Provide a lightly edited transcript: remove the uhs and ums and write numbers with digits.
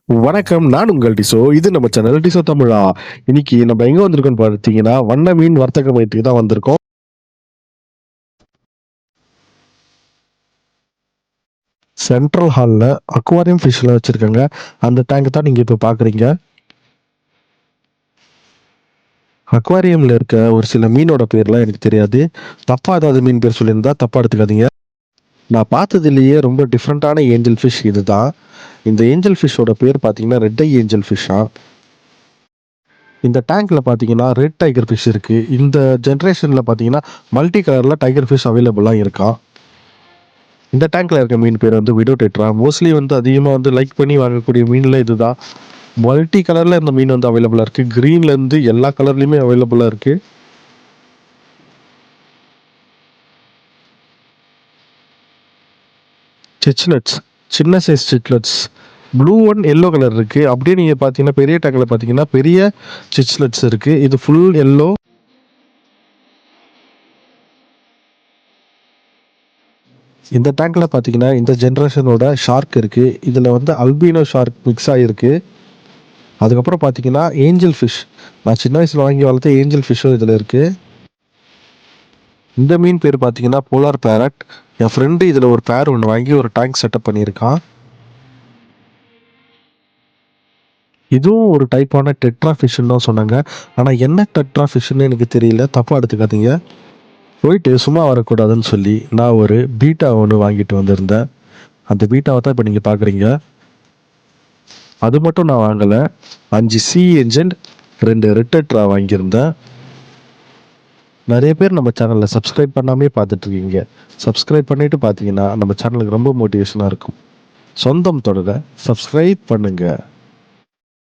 வணக்கம். நான் உங்கள் டிசோ. இது நம்ம சேனல் டிசோ தமிழா. இன்னைக்கு நம்ம எங்க வந்திருக்கோம்னு பார்த்தீங்கன்னா, வண்ண மீன் வர்த்தக மையத்துக்கு தான் வந்திருக்கோம். சென்ட்ரல் ஹால்ல அக்வாரியம் ஃபிஷ்லாம் வச்சிருக்காங்க. அந்த டேங்க் தான் நீங்க இப்ப பார்க்குறீங்க. அக்வாரியம்ல இருக்க ஒரு சில மீனோட பேர்லாம் எனக்கு தெரியாது. தப்பா ஏதாவது மீன் பேர் சொல்லியிருந்தா தப்பா எடுத்துக்காதீங்க. நான் பார்த்ததிலேயே ரொம்ப டிஃப்ரெண்ட்டான ஏஞ்சல் ஃபிஷ் இதுதான். இந்த ஏஞ்சல் ஃபிஷ்ஷோட பேர் பார்த்தீங்கன்னா, ரெட் ஐ ஏஞ்சல் ஃபிஷ்ஷாம். இந்த டேங்க்ல பார்த்தீங்கன்னா, ரெட் டைகர் ஃபிஷ் இருக்கு. இந்த ஜெனரேஷன்ல பார்த்தீங்கன்னா, மல்டி கலர்ல டைகர் ஃபிஷ் அவைலபிளா இருக்காம். இந்த டேங்க்ல இருக்க மீன் பேர் வந்து விடோ டெட்ரா. மோஸ்ட்லி வந்து அதிகமா வந்து லைக் பண்ணி வாங்கக்கூடிய மீன்ல இதுதான். மல்டி கலர்ல இந்த மீன் வந்து அவைலபிளா இருக்கு. கிரீன்ல இருந்து எல்லா கலர்லயுமே அவைலபிளா இருக்கு. சிச்லெட்ஸ், சின்ன size Chiclets. Blue one yellow colour இருக்கு. அப்படியே நீங்க பார்த்தீங்கன்னா, பெரிய டேங்க்ல பார்த்தீங்கன்னா, பெரிய சிச்லெட்ஸ் இருக்கு. இது ஃபுல் எல்லோ. இந்த டேங்க்ல பார்த்தீங்கன்னா, இந்த ஜெனரேஷனோட ஷார்க் இருக்கு. இதுல வந்து அல்பினோ ஷார்க் மிக்ஸ் ஆயிருக்கு. அதுக்கப்புறம் பார்த்தீங்கன்னா, ஏஞ்சல் ஃபிஷ். நான் சின்ன வயசுல வாங்கி வளர்த்த ஏஞ்சல் ஃபிஷ்ஷும் இதுல இருக்கு. இந்த மீன் பேர் பார்த்தீங்கன்னா, போலார் பேரட். என் ஃப்ரெண்டு இதுல ஒரு பேர் ஒண்ணு வாங்கி ஒரு டேங்க் செட்டப் பண்ணியிருக்கான். இதுவும் ஒரு டைப்பான டெட்ரா ஃபிஷ்ன்னு தான் சொன்னாங்க. ஆனா என்ன டெட்ரா ஃபிஷ்ன்னு எனக்கு தெரியல. தப்பா எடுத்துக்காதீங்க. போயிட்டு சும்மா வரக்கூடாதுன்னு சொல்லி, நான் ஒரு பீட்டா ஒண்ணு வாங்கிட்டு வந்திருந்தேன். அந்த பீட்டாவ தான் இப்ப நீங்க பார்க்குறீங்க. அது மட்டும் நான் வாங்கல. 5 சி ஏஞ்சன்ட், 2 ரெட் டெட்ரா வாங்கியிருந்தேன். நெறைய பேர் நம்ம சேனல்ல சப்ஸ்கிரைப் பண்ணாமயே பார்த்துட்டு இருக்கீங்க. சப்ஸ்கிரைப் பண்ணிட்டு பார்த்தீங்கன்னா, நம்ம சேனலுக்கு ரொம்ப மோட்டிவேஷனா இருக்கும். சொந்தம் தொடர சப்ஸ்கிரைப் பண்ணுங்க.